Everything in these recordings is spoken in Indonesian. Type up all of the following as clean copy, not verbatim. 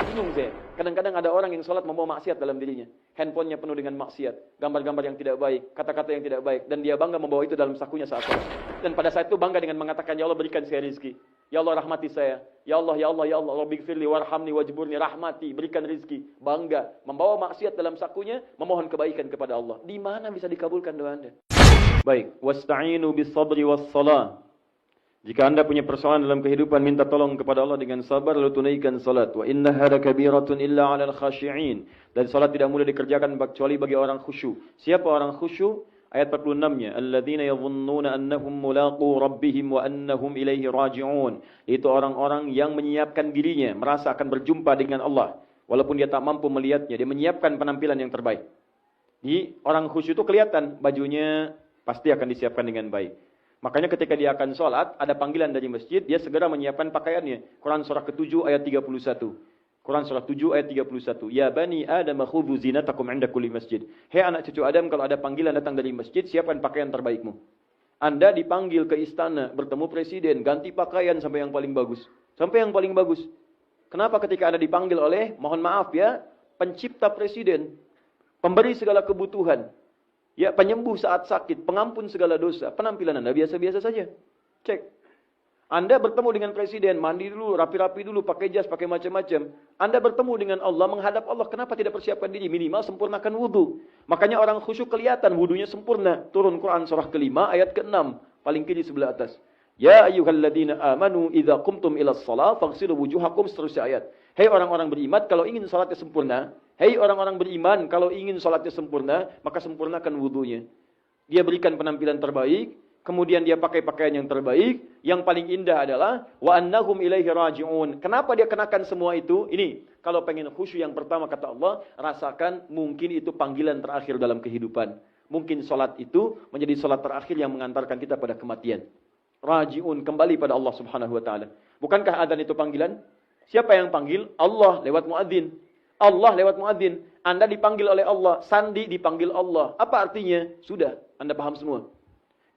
Bingung saya. Kadang-kadang ada orang yang sholat membawa maksiat dalam dirinya. Handphonenya penuh dengan maksiat. Gambar-gambar yang tidak baik. Kata-kata yang tidak baik. Dan dia bangga membawa itu dalam sakunya saat sholat. Dan pada saat itu bangga dengan mengatakan, ya Allah berikan saya rizki. Ya Allah rahmati saya. Ya Allah, ya Allah, ya Allah. Rabbighfirli warhamni wajburni rahmati. Berikan rizki. Bangga. Membawa maksiat dalam sakunya. Memohon kebaikan kepada Allah. Di mana bisa dikabulkan doa Anda? Baik. Wasta'inu bis sabri was salah. Jika Anda punya persoalan dalam kehidupan, minta tolong kepada Allah dengan sabar, lalu tunaikan salat. Wa innaha lakabiratun illa 'alal khashi'in. Dan salat tidak mudah dikerjakan kecuali bagi orang khusyuk. Siapa orang khusyuk? Ayat 46-nya, alladzina yadhunnuna annahum mulaqu rabbihim wa annahum ilaihi raji'un. Itu orang-orang yang menyiapkan dirinya, merasa akan berjumpa dengan Allah, walaupun dia tak mampu melihatnya. Dia menyiapkan penampilan yang terbaik. Jadi orang khusyuk itu kelihatan bajunya pasti akan disiapkan dengan baik. Makanya ketika dia akan sholat, ada panggilan dari masjid, dia segera menyiapkan pakaiannya. Quran surah ke-7 ayat 31. Quran surah 7 ayat 31. Ya bani Adam khudhu zinatakum 'inda kulli masjid. Hei anak cucu Adam, kalau ada panggilan datang dari masjid, siapkan pakaian terbaikmu. Anda dipanggil ke istana, bertemu presiden, ganti pakaian sampai yang paling bagus. Sampai yang paling bagus. Kenapa ketika Anda dipanggil oleh, mohon maaf ya, pencipta presiden, pemberi segala kebutuhan, ya, penyembuh saat sakit, pengampun segala dosa. Penampilan Anda biasa-biasa saja. Cek. Anda bertemu dengan presiden, mandi dulu, rapi-rapi dulu, pakai jas, pakai macam-macam. Anda bertemu dengan Allah, menghadap Allah. Kenapa tidak persiapkan diri? Minimal sempurnakan wudu. Makanya orang khusyuk kelihatan wudunya sempurna. Turun Quran surah ke-5 ayat ke-6. Paling kiri sebelah atas. Ya ayyuhalladzina amanu idza qumtum ilas shalah faghsilu wujuhakum, seterusnya ayat. Hei orang-orang beriman, kalau ingin salatnya sempurna, hei orang-orang beriman, kalau ingin salatnya sempurna, maka sempurnakan wudunya. Dia berikan penampilan terbaik, kemudian dia pakai pakaian yang terbaik, yang paling indah adalah wa annahum ilaihi raji'un. Kenapa dia kenakan semua itu? Ini, kalau pengen khusyuk yang pertama kata Allah, rasakan mungkin itu panggilan terakhir dalam kehidupan. Mungkin salat itu menjadi salat terakhir yang mengantarkan kita pada kematian. Raji'un, kembali pada Allah Subhanahu wa taala. Bukankah adzan itu panggilan? Siapa yang panggil? Allah lewat muadzin. Allah lewat muadzin. Anda dipanggil oleh Allah, Sandi dipanggil Allah. Apa artinya? Sudah, Anda paham semua.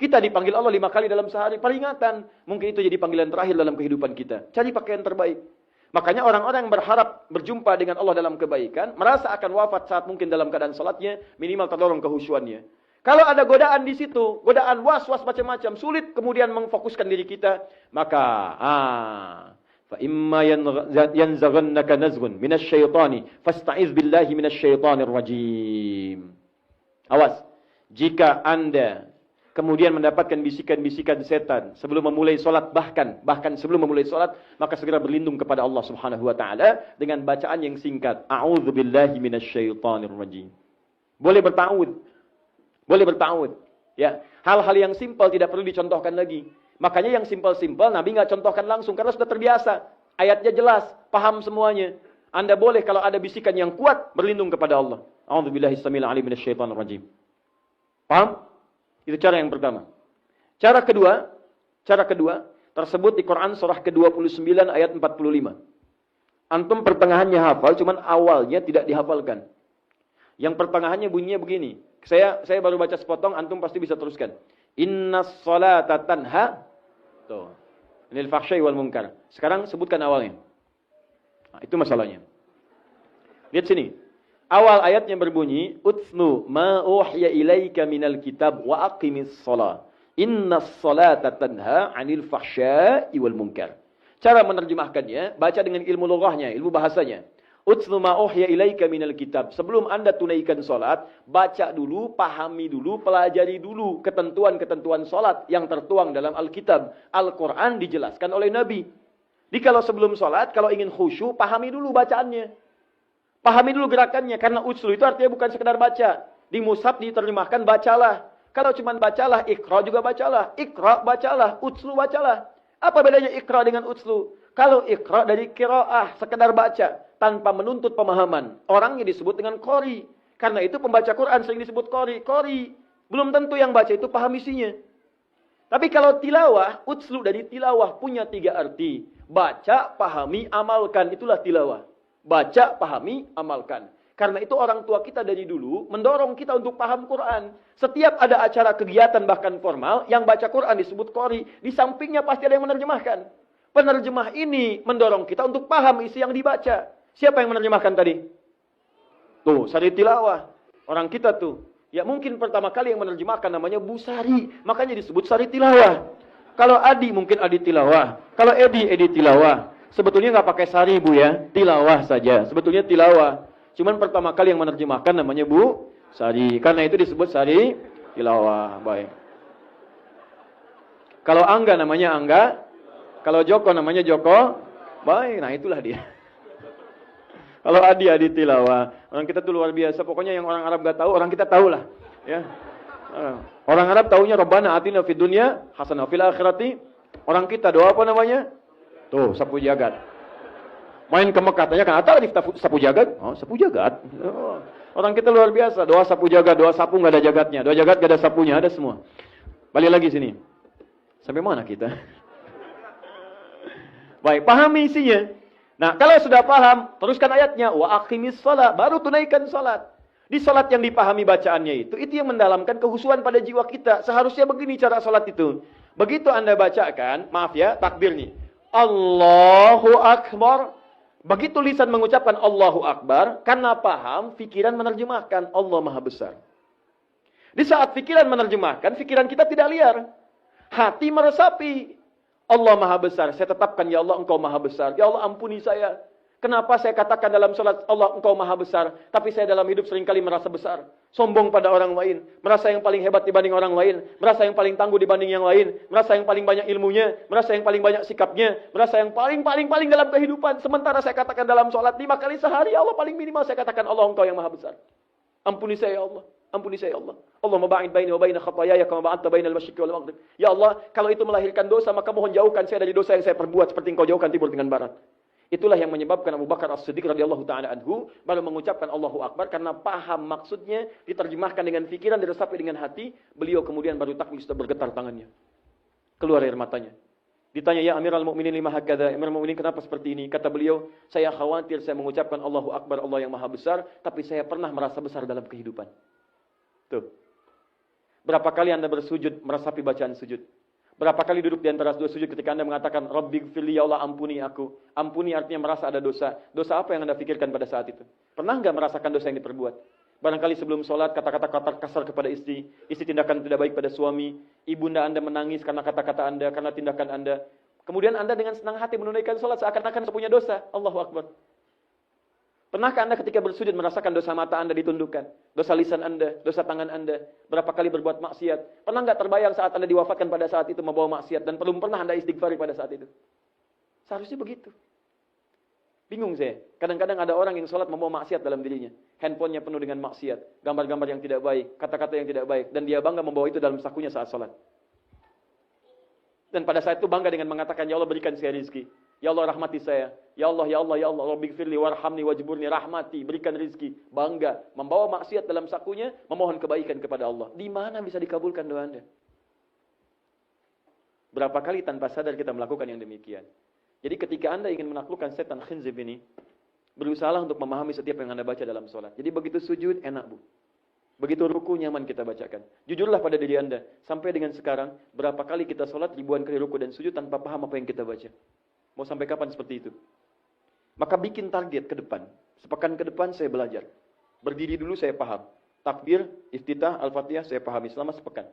Kita dipanggil Allah 5 kali dalam sehari, peringatan. Mungkin itu jadi panggilan terakhir dalam kehidupan kita. Cari pakaian terbaik. Makanya orang-orang yang berharap berjumpa dengan Allah dalam kebaikan, merasa akan wafat saat mungkin dalam keadaan salatnya, minimal terdorong kehusyuannya. Kalau ada godaan di situ, godaan was-was macam-macam, sulit kemudian memfokuskan diri kita, maka fa imma yanzaghannaka nazghun minasyaitani fasta'iz billahi minasyaitonir rajim. Awas, jika Anda kemudian mendapatkan bisikan-bisikan setan sebelum memulai salat, bahkan sebelum memulai salat, maka segera berlindung kepada Allah Subhanahu wa taala dengan bacaan yang singkat, a'udzubillahi minasyaitonir rajim. Boleh berta'awudz. Boleh berta'awudz. Ya, hal-hal yang simpel tidak perlu dicontohkan lagi. Makanya yang simpel-simpel Nabi enggak contohkan langsung karena sudah terbiasa. Ayatnya jelas, paham semuanya. Anda boleh kalau ada bisikan yang kuat berlindung kepada Allah. A'udzubillahi samil alim minasyaitonir rajim. Paham? Itu cara yang pertama. Cara kedua tersebut di Quran surah ke-29 ayat 45. Antum pertengahannya hafal, cuman awalnya tidak dihafalkan. Yang pertengahannya bunyinya begini. Saya baru baca sepotong, antum pasti bisa teruskan. Innas salata tanha. Tuh. Anil fahsya'i wal munkar. Sekarang sebutkan awalnya. Nah, itu masalahnya. Lihat sini. Awal ayatnya berbunyi, "Utsnu ma uhiya ilaika minal kitab wa aqimis shalah. Innas salata tanha 'anil fahsya'i wal munkar." Cara menerjemahkannya, baca dengan ilmu lughahnya, ilmu bahasanya. Utsnu ma uhiya ilaika minal kitab. Sebelum Anda tunaikan salat, baca dulu, pahami dulu, pelajari dulu ketentuan-ketentuan salat yang tertuang dalam Alkitab. Al-Qur'an dijelaskan oleh Nabi. Jadi kalau sebelum salat, kalau ingin khusyuk, pahami dulu bacaannya. Pahami dulu gerakannya, karena utslu itu artinya bukan sekedar baca. Di mushaf diterjemahkan bacalah. Kalau cuma bacalah, ikra juga bacalah. Ikra bacalah, utslu bacalah. Apa bedanya ikra dengan utslu? Kalau ikra dari qiraah, sekedar baca, tanpa menuntut pemahaman. Orangnya disebut dengan qori. Karena itu pembaca Quran sering disebut qori. Qori. Belum tentu yang baca itu paham isinya. Tapi kalau tilawah, utslu dari tilawah punya 3 arti. Baca, pahami, amalkan. Itulah tilawah. Baca, pahami, amalkan. Karena itu orang tua kita dari dulu mendorong kita untuk paham Quran. Setiap ada acara kegiatan bahkan formal, yang baca Quran disebut qori. Di sampingnya pasti ada yang menerjemahkan. Penerjemah ini mendorong kita untuk paham isi yang dibaca. Siapa yang menerjemahkan tadi? Tuh, Sari Tilawah. Orang kita tuh. Ya mungkin pertama kali yang menerjemahkan namanya Bu Sari. Makanya disebut Sari Tilawah. Kalau Adi mungkin Adi Tilawah. Kalau Edi Tilawah. Sebetulnya nggak pakai Sari Bu ya. Tilawah saja. Sebetulnya Tilawah. Cuman pertama kali yang menerjemahkan namanya Bu Sari. Karena itu disebut Sari Tilawah. Baik. Kalau Angga namanya Angga. Kalau Joko namanya Joko. Baik. Nah itulah dia. Kalau Adi Tilawah. Orang kita tuh luar biasa. Pokoknya yang orang Arab gak tahu, orang kita tahu lah. Ya. Orang Arab taunya Rabbana atina fid dunya hasanah fil akhirati. Orang kita doa apa namanya? Tuh, sapu jagat. Main ke Mekah tanya kan, "Ata sapu jagat?" Oh, sapu jagat. Oh. Orang kita luar biasa, doa sapu jagat, doa sapu enggak ada jagatnya. Doa jagat enggak ada sapunya, ada semua. Balik lagi sini. Sampai mana kita? Baik, pahami isinya. Nah, kalau sudah paham, teruskan ayatnya. Wa aqimis shalah, baru tunaikan salat. Di salat yang dipahami bacaannya itu yang mendalamkan kehusuan pada jiwa kita. Seharusnya begini cara salat itu. Begitu Anda bacakan, maaf ya, takbir nih. Allahu Akbar. Begitu lisan mengucapkan Allahu Akbar, karena paham, pikiran menerjemahkan Allah Maha Besar. Di saat pikiran menerjemahkan, pikiran kita tidak liar. Hati meresapi. Allah Maha Besar. Saya tetapkan, ya Allah Engkau Maha Besar. Ya Allah ampuni saya. Kenapa saya katakan dalam sholat Allah Engkau Maha Besar, tapi saya dalam hidup seringkali merasa besar. Sombong pada orang lain. Merasa yang paling hebat dibanding orang lain. Merasa yang paling tangguh dibanding yang lain. Merasa yang paling banyak ilmunya. Merasa yang paling banyak sikapnya. Merasa yang paling dalam kehidupan. Sementara saya katakan dalam sholat 5 kali sehari, ya Allah paling minimal saya katakan Allah Engkau yang Maha Besar. Ampuni saya ya Allah. Ampuni saya ya Allah. Allahumma ba'id baini wa baina khataayaya kama ba'adta bainal masyriqi wal maghrib. Ya Allah, kalau itu melahirkan dosa, maka mohon jauhkan saya dari dosa yang saya perbuat seperti Engkau jauhkan timur dengan barat. Itulah yang menyebabkan Abu Bakar As-Siddiq radhiyallahu taala anhu baru mengucapkan Allahu Akbar karena paham maksudnya, diterjemahkan dengan pikiran, diresapi dengan hati, beliau kemudian baru takbir sudah bergetar tangannya. Keluar air matanya. Ditanya, "Ya Amirul Mukminin lima hakadha?" Amirul Mukminin kenapa seperti ini? Kata beliau, "Saya khawatir saya mengucapkan Allahu Akbar, Allah yang Maha Besar, tapi saya pernah merasa besar dalam kehidupan." Tuh. Berapa kali Anda bersujud meresapi bacaan sujud? Berapa kali duduk di antara dua sujud ketika Anda mengatakan Rabbighfirli, ya Allah ampuni aku. Ampuni artinya merasa ada dosa. Dosa apa yang Anda pikirkan pada saat itu? Pernah enggak merasakan dosa yang diperbuat? Barangkali sebelum sholat kata-kata kasar kepada istri tindakan tidak baik pada suami, ibunda Anda menangis karena kata-kata Anda, karena tindakan Anda. Kemudian Anda dengan senang hati menunaikan sholat seakan-akan punya dosa. Allahu Akbar. Pernahkah Anda ketika bersujud merasakan dosa mata Anda ditundukkan? Dosa lisan Anda, dosa tangan Anda? Berapa kali berbuat maksiat? Pernah nggak terbayang saat Anda diwafatkan pada saat itu membawa maksiat dan belum pernah Anda istighfari pada saat itu? Seharusnya begitu. Bingung saya. Kadang-kadang ada orang yang sholat membawa maksiat dalam dirinya. Handphonenya penuh dengan maksiat. Gambar-gambar yang tidak baik. Kata-kata yang tidak baik. Dan dia bangga membawa itu dalam sakunya saat sholat. Dan pada saat itu bangga dengan mengatakan, ya Allah berikan saya rizki. Ya Allah rahmati saya. Ya Allah, ya Allah, ya Allah. Rabbighfirli warhamni wajburni, rahmati. Berikan rizki. Bangga. Membawa maksiat dalam sakunya. Memohon kebaikan kepada Allah. Di mana bisa dikabulkan doa Anda? Berapa kali tanpa sadar kita melakukan yang demikian. Jadi ketika Anda ingin menaklukkan setan khinzib ini, berusahalah untuk memahami setiap yang Anda baca dalam sholat. Jadi begitu sujud, enak Bu. Begitu ruku, nyaman kita bacakan. Jujurlah pada diri Anda. Sampai dengan sekarang, berapa kali kita sholat, ribuan kali ruku dan sujud tanpa paham apa yang kita baca. Mau sampai kapan seperti itu? Maka bikin target ke depan. Sepekan ke depan saya belajar. Berdiri dulu saya paham. Takbir, iftitah, al-fatihah saya pahami selama sepekan.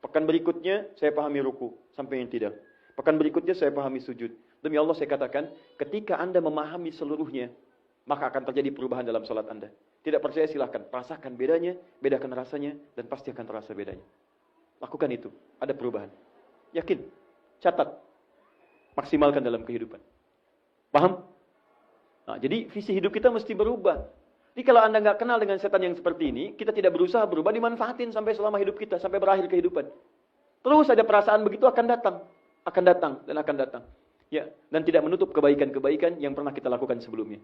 Pekan berikutnya saya pahami ruku. Sampai yang tidak. Pekan berikutnya saya pahami sujud. Demi Allah saya katakan, ketika Anda memahami seluruhnya, maka akan terjadi perubahan dalam sholat Anda. Tidak percaya silahkan. Rasakan bedanya, bedakan rasanya, dan pasti akan terasa bedanya. Lakukan itu. Ada perubahan. Yakin. Catat. Maksimalkan dalam kehidupan. Paham? Nah, jadi visi hidup kita mesti berubah. Jadi kalau Anda nggak kenal dengan setan yang seperti ini, kita tidak berusaha berubah, dimanfaatin sampai selama hidup kita, sampai berakhir kehidupan. Terus ada perasaan begitu akan datang. Akan datang dan akan datang. Ya, dan tidak menutup kebaikan-kebaikan yang pernah kita lakukan sebelumnya.